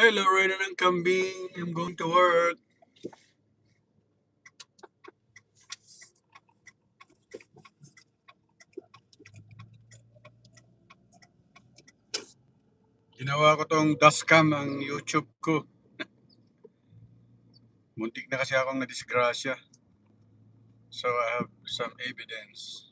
Hello, Reyna ng Kambing. I'm going to work. Ginawa ko tong dashcam ang YouTube ko. Muntik na kasi akong nadisgrasya. So I have some evidence.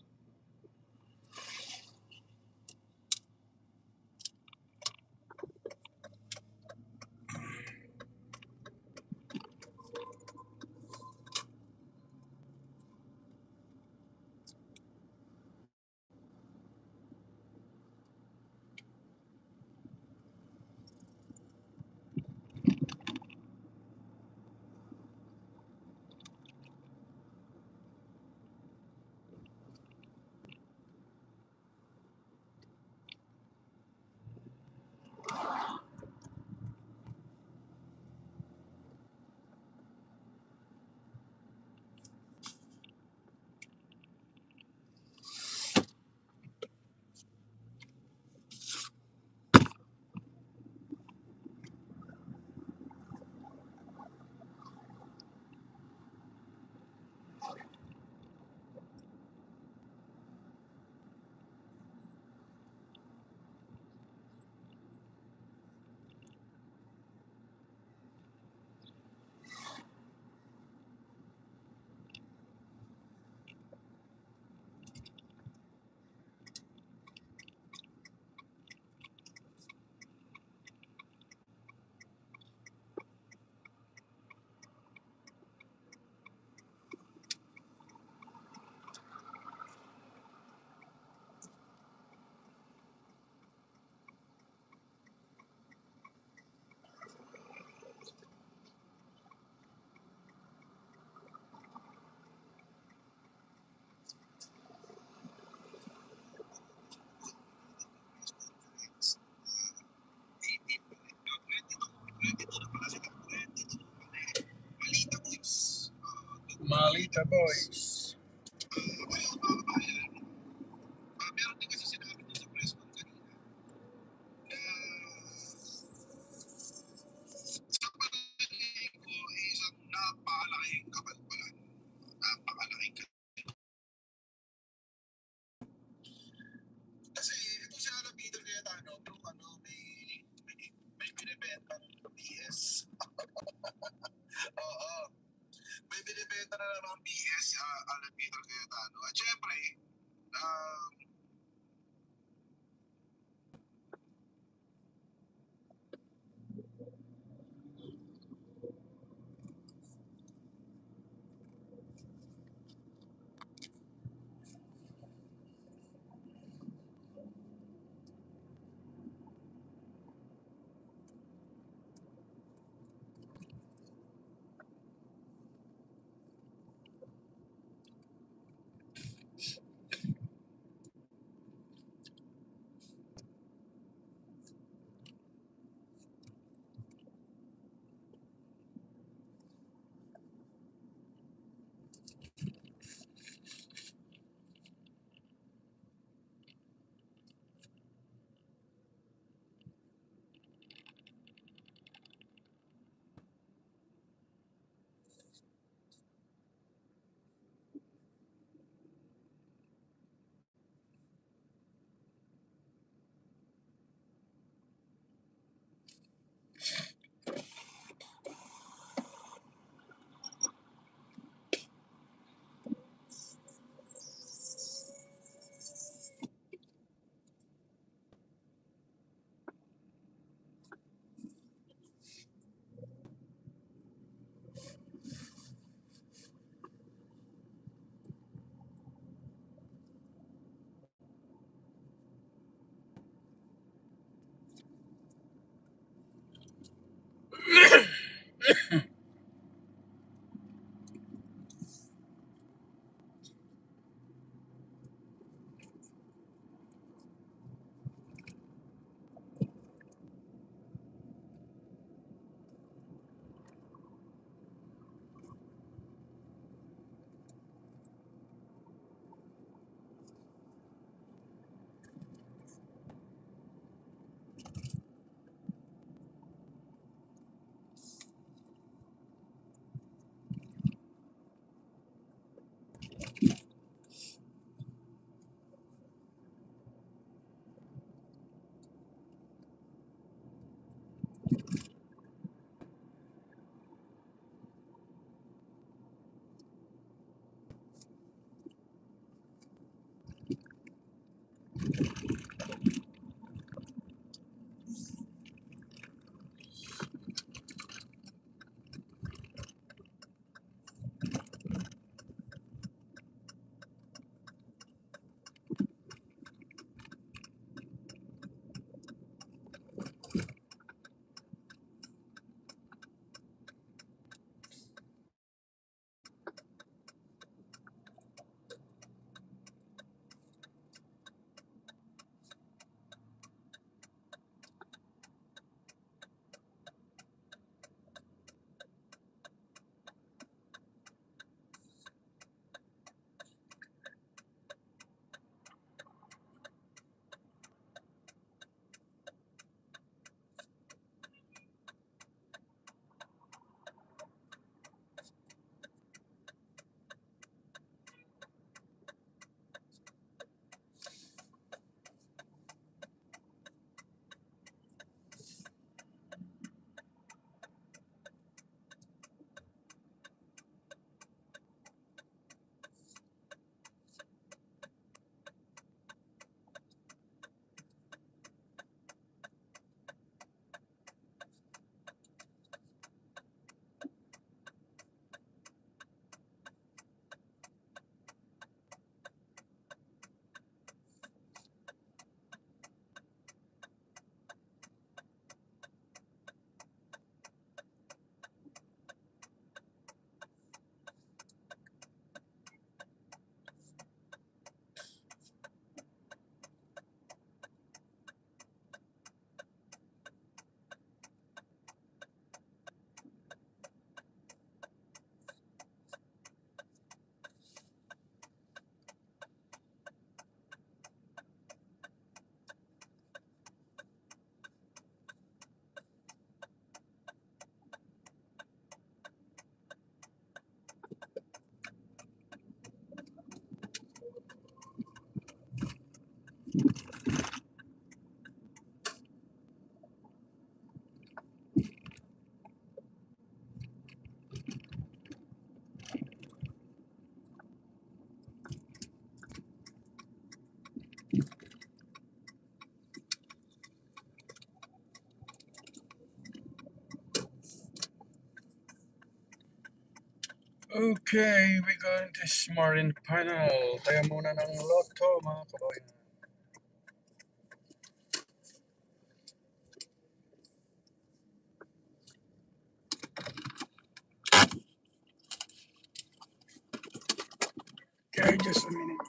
Malita Boys. Meron din kasi sinabi doon sa press con kanina sa palagay ko isang napakalaking kabalbalan. Napakalaking kasi ito si Alan Peter Cayetano, may binibenta ng BS. Oo. May binibenta na naman BS Okay, we're going to Smarin Panel. Tayo muna ng Lotto, mga kabayan. Okay, just a minute.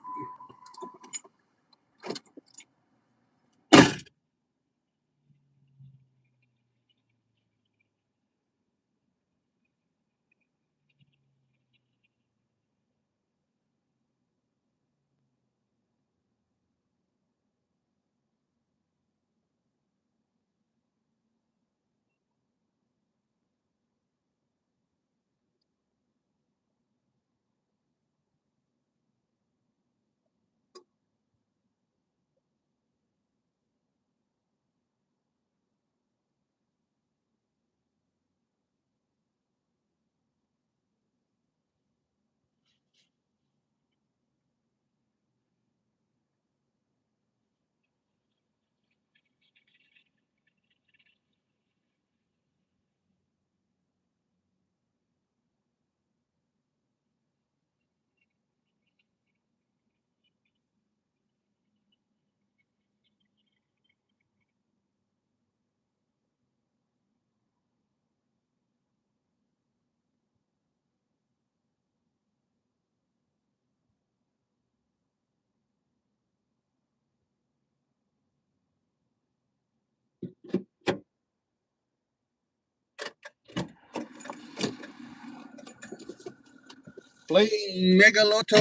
Playing Mega Lotto.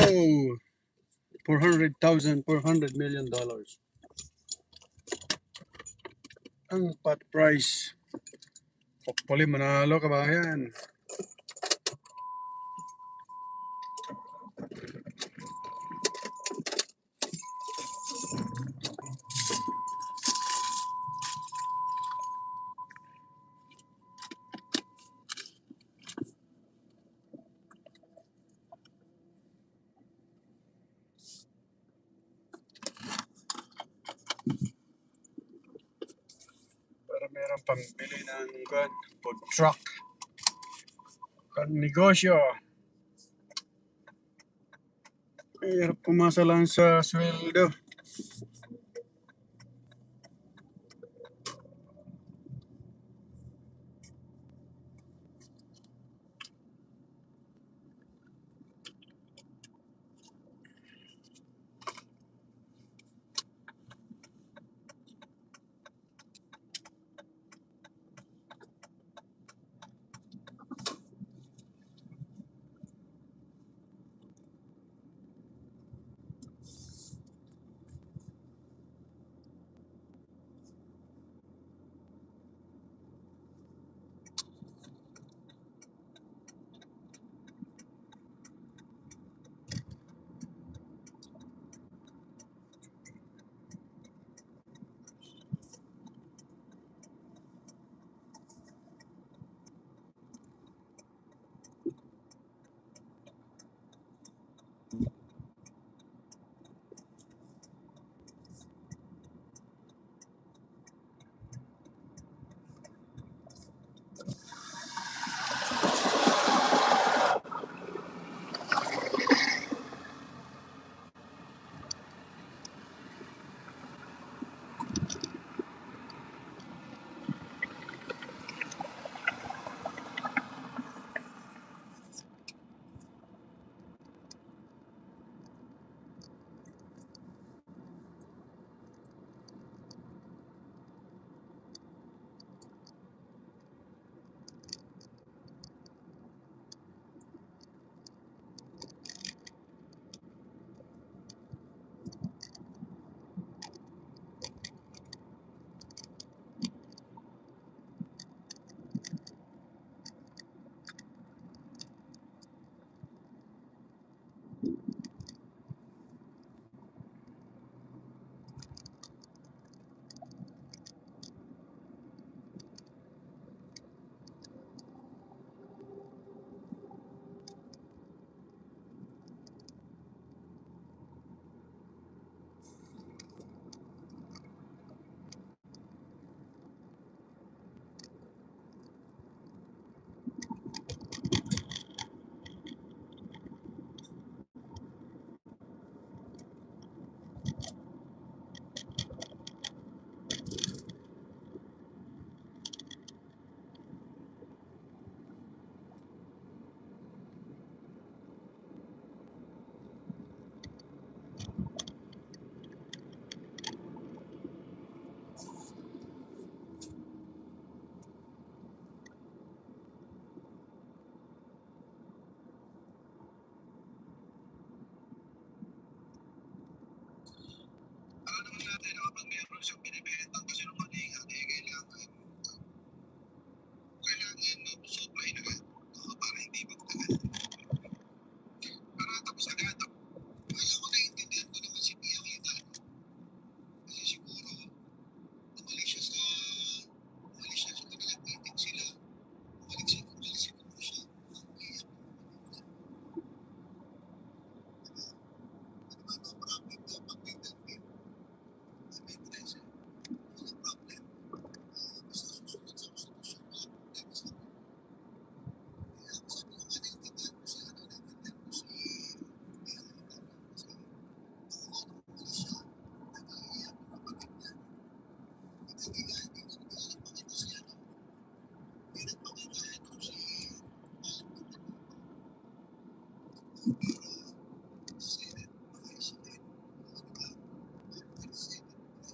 400,000, $400 million. Ang pot price. Hopefully manalo, kabayan. Para meron pambili ng food truck. Negosyo. Mahirap pumasa lang sa sweldo. Pero kapag meron siyang binibentang kasinungalingan, eh, kailangan sobrahin agad. Para hindi magtagal. Para tapos agad. Kaya ko naiintindihan ko naman si Pia Cayetano. Kasi siguro, umalis siya sa, nag-meeting sila. Umalis siguro siya. Iyak. Ano ba ang problem na pag may interview? May pressure. Walang problem. Basta susunod sa konstitusyon. Walang problema sa akin. Kaya sabi ko nga naiintindihan ko siya. Naiintindihan ko si Pia Cayetano. Kasi ako nung umalis siya, nag-iiyak yung kapatid niya. Hindi nagpakita siya. Hindi nagpakita ito si Senate, Vice Senate, Senate, Vice Senate.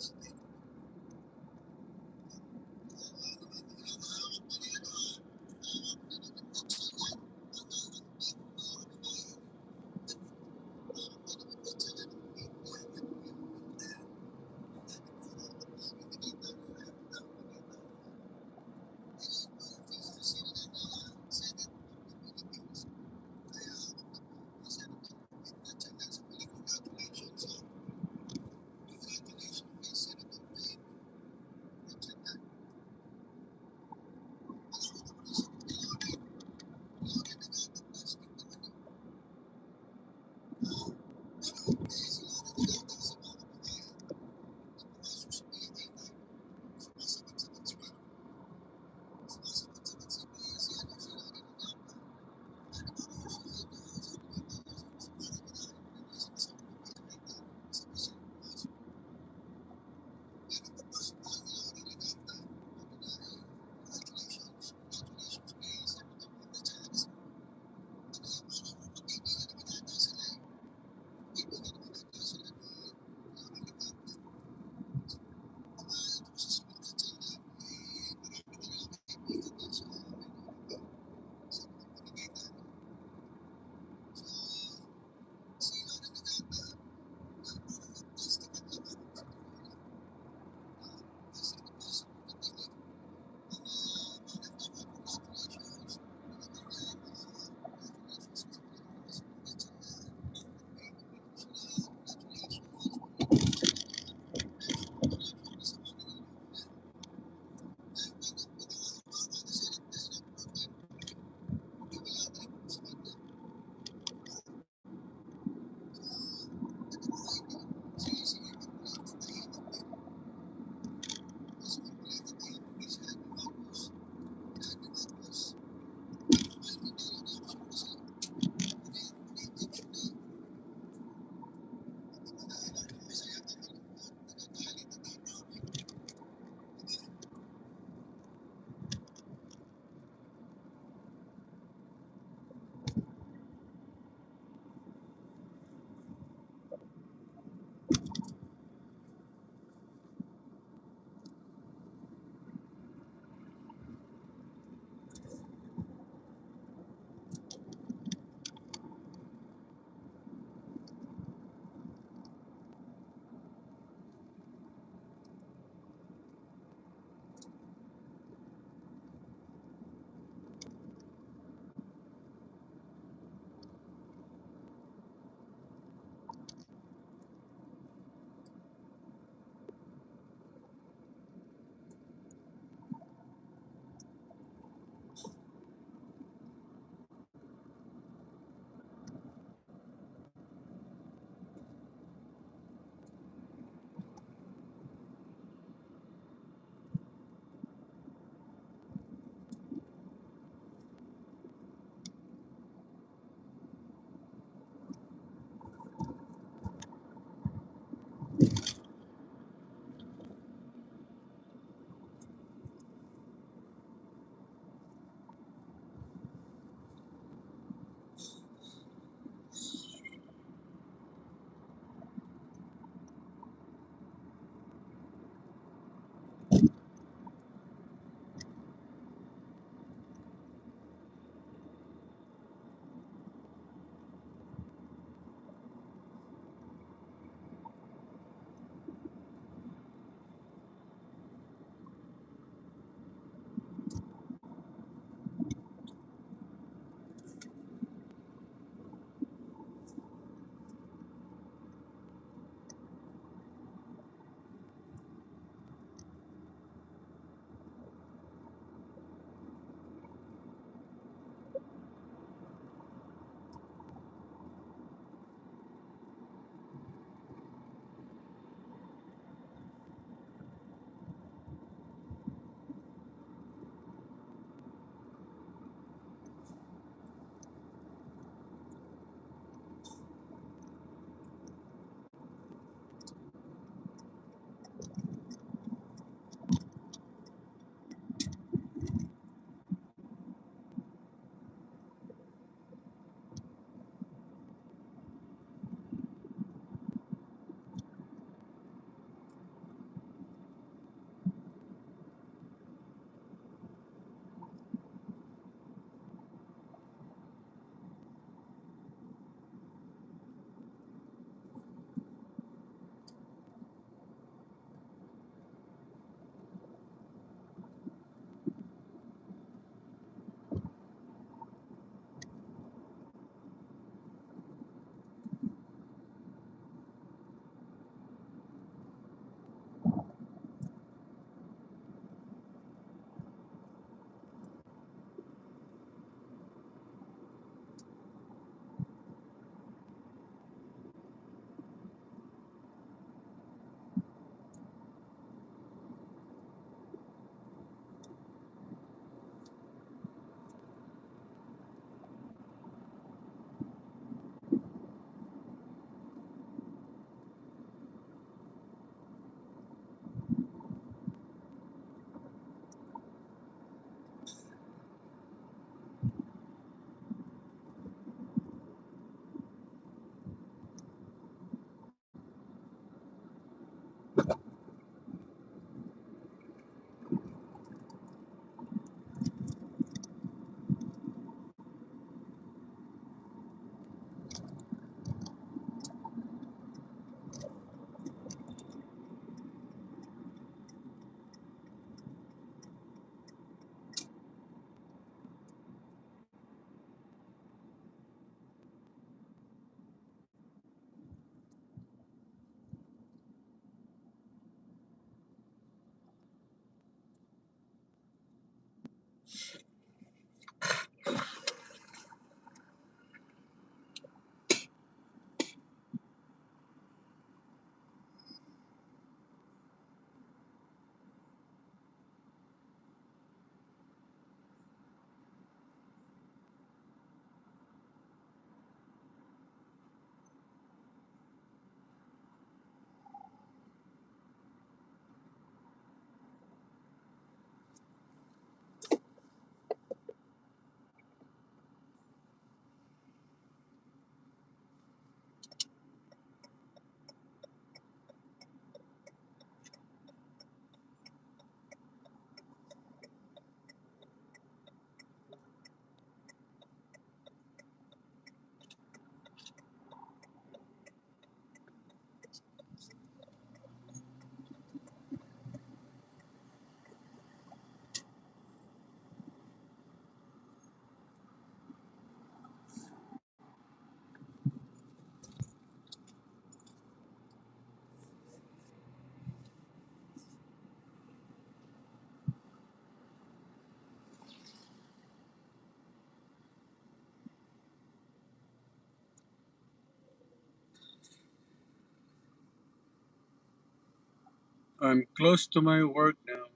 I'm close to my work now.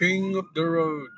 King of the road.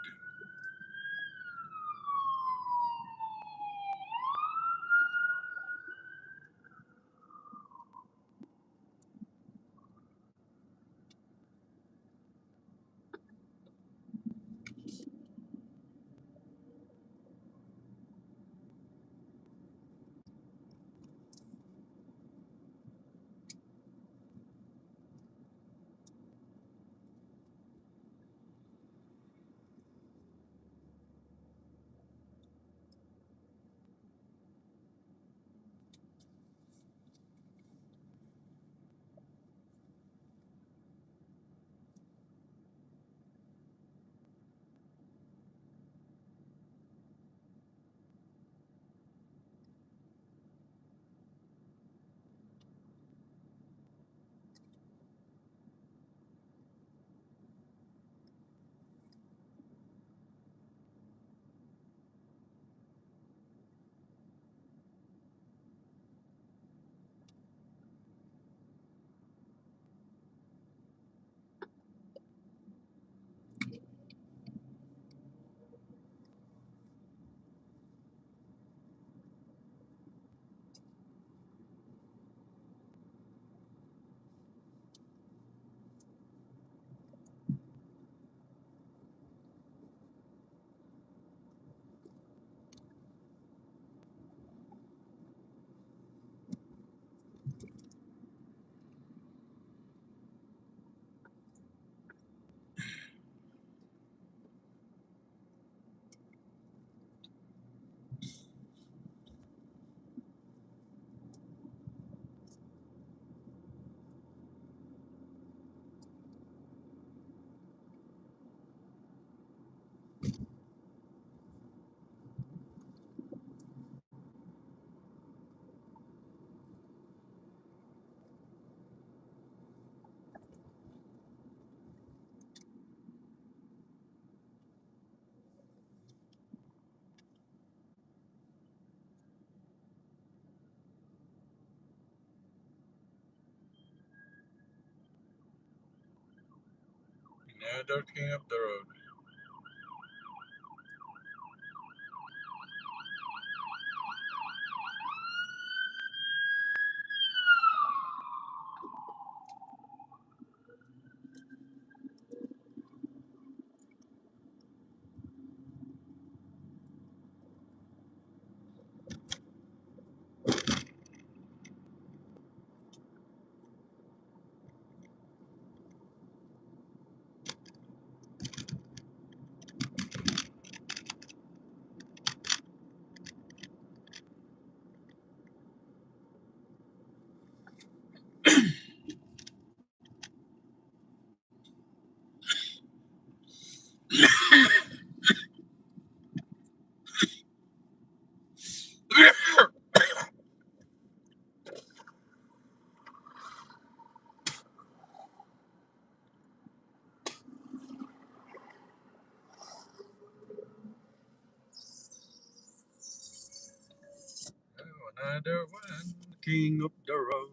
Another king of the road. Another one. King of the road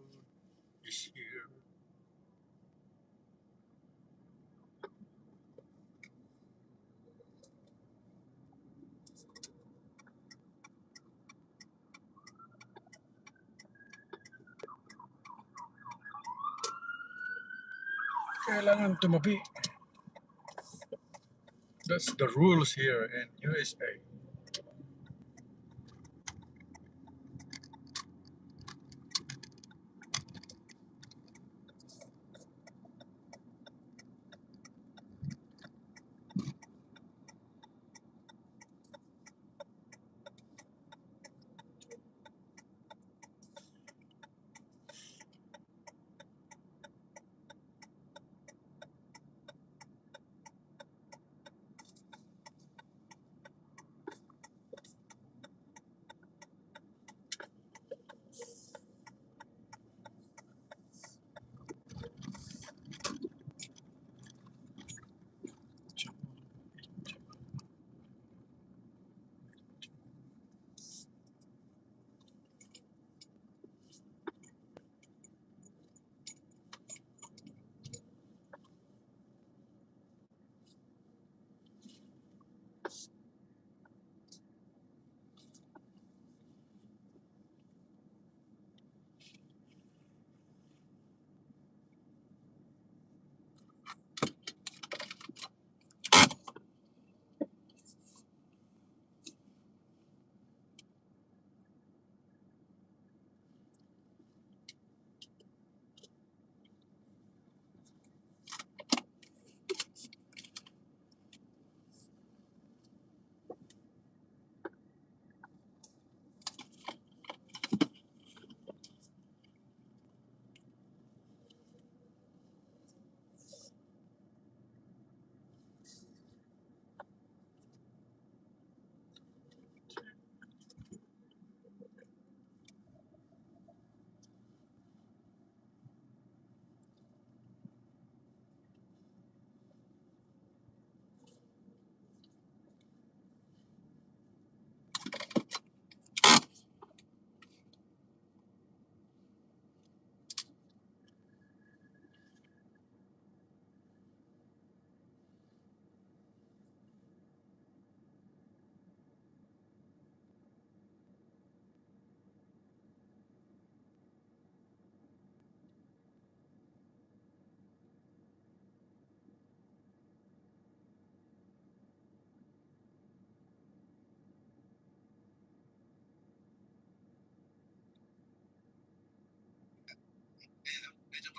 is here. Kailangan tumabi. That's the rules here in USA.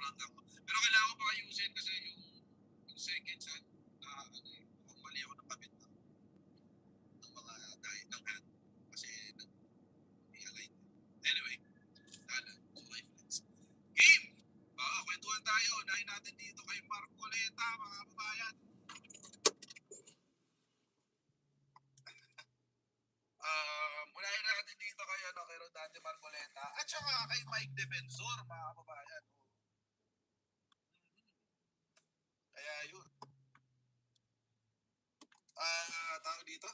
front ako. Pero kailangan ko pa ayusin kasi yung seconds hand, kung mali ako ng kabit ng mga dahil ng hand. Kasi nag-i-align. Anyway, tala. So, lifeless. Game! Kwentuhan tayo. Unahin natin dito kay Mark Coleta, mga kababayan. Unahin natin dito kay Rodante Marcoleta at saka kay Mike Defensor, mga kababayan. Kaya yun. Tao dito?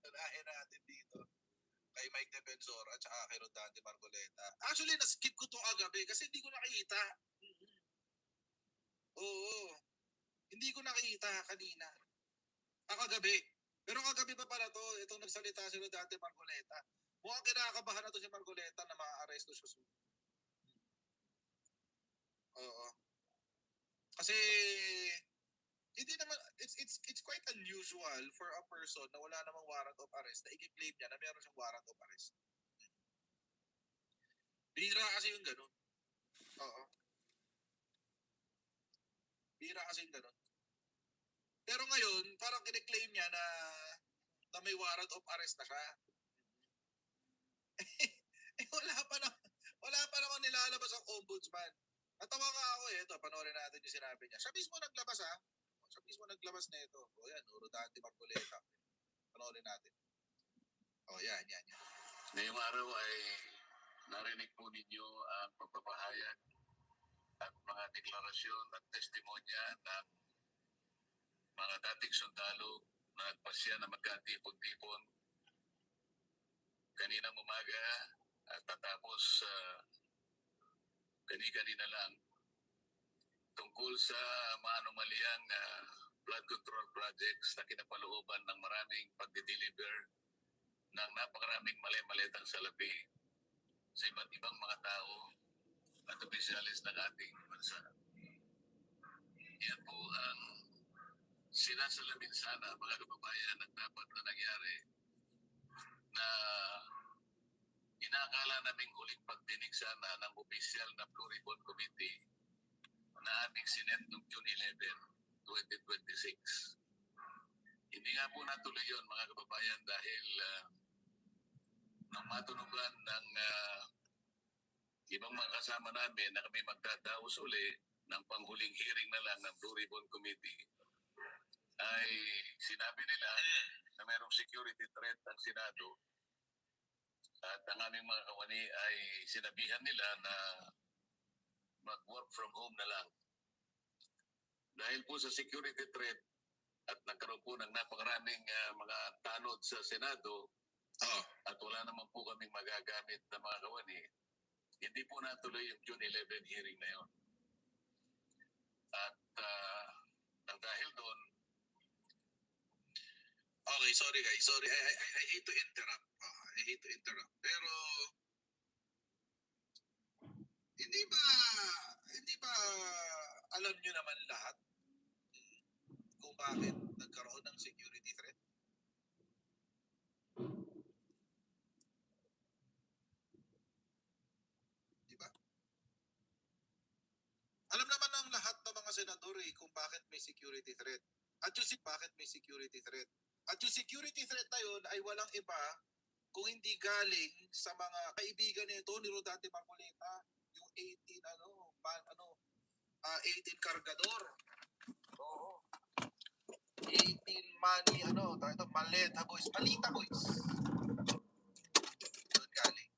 Unahin natin dito kay Mike Defensor at saka kay Rodante Marcoleta. Actually, na-skip ko to kagabi kasi hindi ko nakita. Oo. Hindi ko nakita kanina. Kagabi. Pero kagabi pa pala to, itong nagsalita si Rodante Marcoleta. Mukhang kinakabahan na to si Marcoleta na ma-aresto siya soon. Oo. Kasi hindi naman it's quite unusual for a person na wala namang warrant of arrest na i-claim niya na meron siyang warrant of arrest. Bihira kasi yung ganun. Oo. Bihira kasi yung ganun. Pero ngayon, parang kine-claim niya na may warrant of arrest na siya. wala pa naman nilalabas ang ombudsman. Natawa nga ako ito, panoorin natin yung sinabi niya. Siya mismo naglabas Siya mismo naglabas na ito. O yan, Rodante Marcoleta. Panoorin natin. O yan. Ngayong araw ay narinig po ninyo ang pagpapahayag at mga deklarasyon at testimonya ng mga dating sundalo na nagpasya na magkatipon-tipon kaninang umaga at tatapos kani-kanina lang tungkol sa maanomaliang flood control projects na kinapalooban ng maraming pagde-deliver ng napakaraming mali-malitang salapi sa iba't ibang mga tao at opisyalis ng ating bansa. Yan po ang sinasalamin sana, mga kababayan, ang dapat na nangyari na inakala naming huling pagdinig sana ng opisyal na Blue Ribbon Committee na aming sinet noong June 11, 2026. Hindi nga po natuloy yun, mga kababayan, dahil nang matunugan ng ibang mga kasama namin na kami magdadaos uli ng panghuling hearing na lang ng Blue Ribbon Committee, ay sinabi nila na mayroong security threat ang Senado at ang aming mga kawani ay sinabihan nila na mag-work from home na lang. Dahil po sa security threat at nagkaroon po ng napakaraming mga tanod sa Senado at wala naman po kaming magagamit na mga kawani, hindi po natuloy yung June 11 hearing na yun. At nang dahil doon, okay, sorry guys. Sorry, I hate to interrupt. I hate to interrupt. Pero hindi ba alam nyo naman lahat kung bakit nagkaroon ng security threat? Di ba? Alam naman ng lahat ng mga senador kung bakit may security threat. At yung bakit may security threat. At yung security threat na yun ay walang iba kung hindi galing sa mga kaibigan nito ni Rodante Marcoleta, yung 18 cargador. Oo. 18 money maleta boys, malita boys. Doon galing.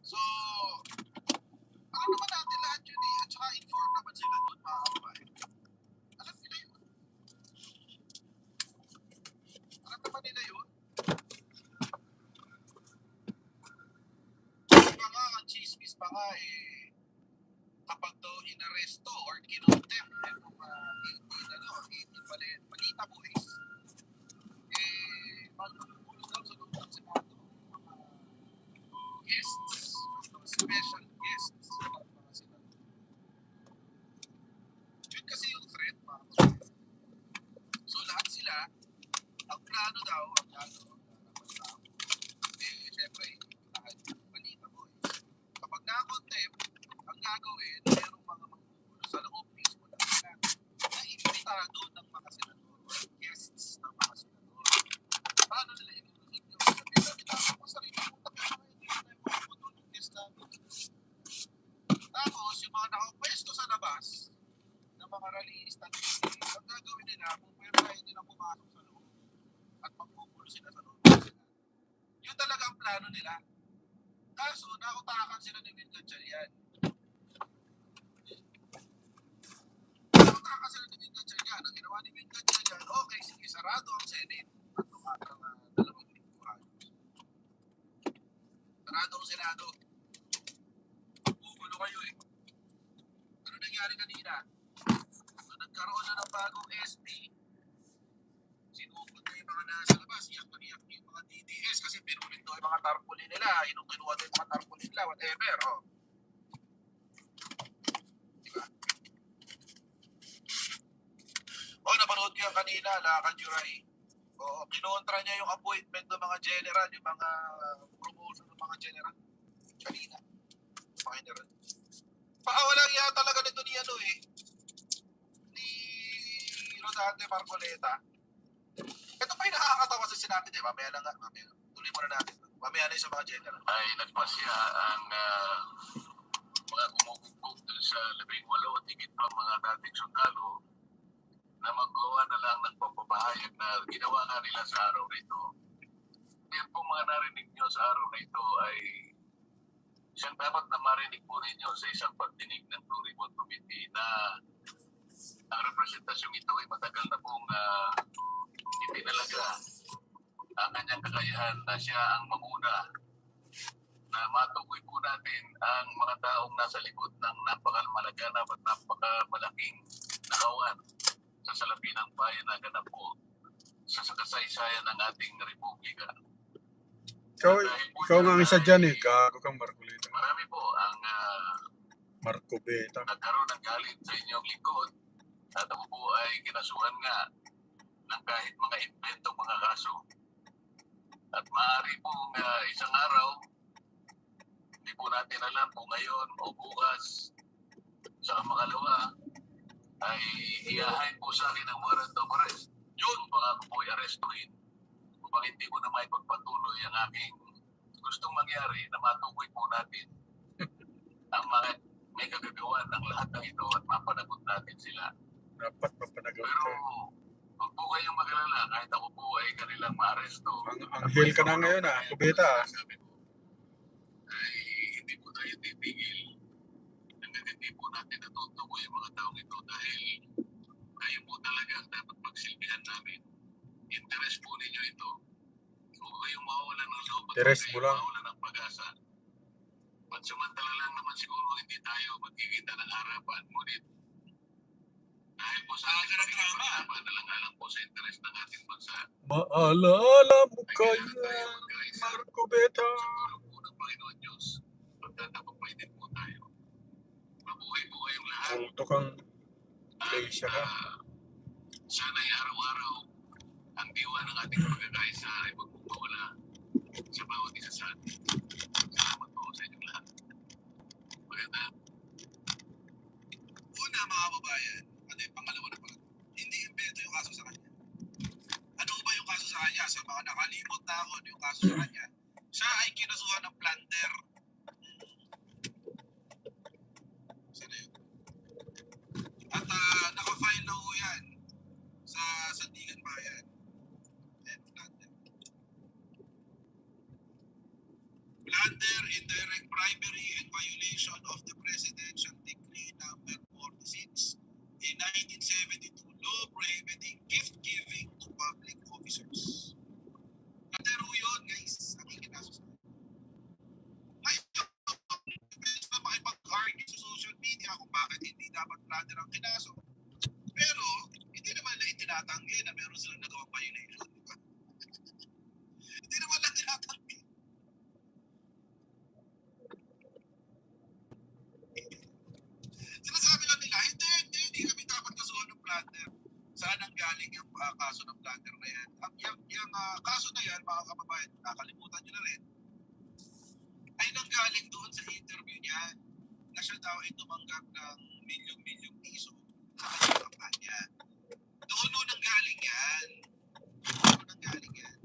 So, alam naman natin lahat yun at saka inform naman sila doon, mga kababayan. Alam nila yun. Alam naman nila yun. Ang chismis pa nga kapag daw inaresto or kinontempt itong 18 malita boys, magpapulong daw sa loob ng Senado mga guests, special guests sa mga Senado. Yun kasi yung threat, mga kababayan. So lahat sila, ang plano daw, syempre, doon ng mga senador, guests ng mga senador. Paano nila inuusig yung sabihin nila, ako sarili mo tayo hindi na yung mga putulong guest namin. Tapos, yung mga nakapwesto sa labas, ng mga rallyista, ang gagawin nila, kung pwede tayo nila pumasok sa loob at magpupulo sila sa loob. Yun talaga ang plano nila. Kaso, nautakan sila ni Vin Gatchalian. Nautakan sila ni Vin Gatchalian. Ang ginawa ni Vin Gatchalian, okay, sige, sarado ang Senate. Dalawang lingguhan. Sarado ang Senado. Gugulo kayo eh. Ano nangyari kanina? Nagkaroon na ng bagong SP. Sinugod na yung mga nasa labas. Iyak yung mga DDS kasi pinulit daw yung mga tarpaulin nila. Kinuha daw yung mga tarpaulin nila. Whatever. Oh. Diba? Napanood ko yung kanina. Nakakanjuray. Kinontra niya yung appointment ng mga general. Yung mga promotion ng mga general. Kanina. Mga general. Pakawalang yan talaga nito ni ni Rodante Marcoleta. Ito pa yung nakakatawa sa sinabi, di ba? Mamaya lang nga. Tuloy muna natin. Mamaya na yung sa mga general. Ay nagpasya ang mga kumukupog dun sa 18 at higit pa mga dating sundalo na maggawa na lang ng pagpapahayag na ginawa nga nila sa araw na ito. Yan po mga narinig nyo sa araw na ito ay siyang dapat na marinig po ninyo sa isang pagdinig ng Blue Ribbon Committee na ang representasyong ito ay matagal na pong itinalaga ang kanyang kakayahan na siya ang mamuna na matukoy po natin ang mga taong nasa likod ng napakamalaganap at napakamalaking nakawan sa salapi ng bayan na ganap po sa kasaysayan ng ating republika. Ikaw nga ang isa dyan eh, gago kang Marcoleta. Marami po ang Marco Beta. nagkaroon ng galit sa inyong lingkod at ako po ay kinasuhan nga ng kahit mga inventong mga kaso. At maaari pong isang araw, hindi po natin alam kung ngayon o bukas sa makalawa ay iahain po sa akin ang warrant of arrest. Yun, baka ko po i-arrestuhin. Kung hindi ko na may pagpatuloy ang aking gustong mangyari na matukoy po natin ang mga may kagagawan ng lahat ng ito at mapanagot natin sila. Dapat mapanagot Pero ka. huwag po kayong mag-alala kahit ako po ay kanilang ma-aresto. Ang hil ka na ngayon Kubeta. Ay hindi po tayo titigil hanggang hindi po natin natutukoy yung mga taong ito dahil kayo po talaga ang dapat pagsilbihan namin. Interest po ninyo ito. Kung kayong mawawalan ng loob at Interest mo lang. mawawalan ng pag-asa, pansamantala lang naman siguro hindi tayo magkikita ng harapan. Ngunit dahil po sa ating pagkakalaban na lang po sa interest ng ating bansa. Maalala mo kaya, Marco Beta. Sa tulong po ng Panginoon Diyos, pagtatapapay din po tayo. Mabuhay po kayong lahat. Kulto kang iglesia ka. Sana'y araw-araw ang diwa ng ating pagkakaisa ay magpapawala sa bawat isa sa atin. Salamat po sa inyong lahat. Maganda. Una, mga kababayan, yung pangalawa na pala, hindi imbento yung kaso sa kanya. Ano ba yung kaso sa kanya? Sa mga nakalimot na ako yung kaso sa kanya, siya ay kinasuhan ng plunder. Sana yun. At nakafile na ho yan sa Sandigan Bayan. Plunder, indirect bribery, and violation of the Presidential Decree number 46 in 1972 law prohibiting gift-giving to public officers. Plunder ho yun, guys. Ang ikinaso sa ngayon, pwede pa makipag-argue sa social media kung bakit hindi dapat plunder ang kinaso. Pero, hindi naman na itinatanggi na meron silang nagawang violation. Diba? Hindi naman lang tinatanggi. Sinasabi lang nila, hindi kami dapat kasuhan ng plunder. Saan ang galing yung kaso ng plunder na yan? Yung kaso na yan, mga kababayan, nakalimutan nyo na rin, ay nanggaling doon sa interview niya na siya daw ay tumanggap ng milyong-milyong piso sa kanyang kampanya. Doon nang galing yan. Doon nang galing yan.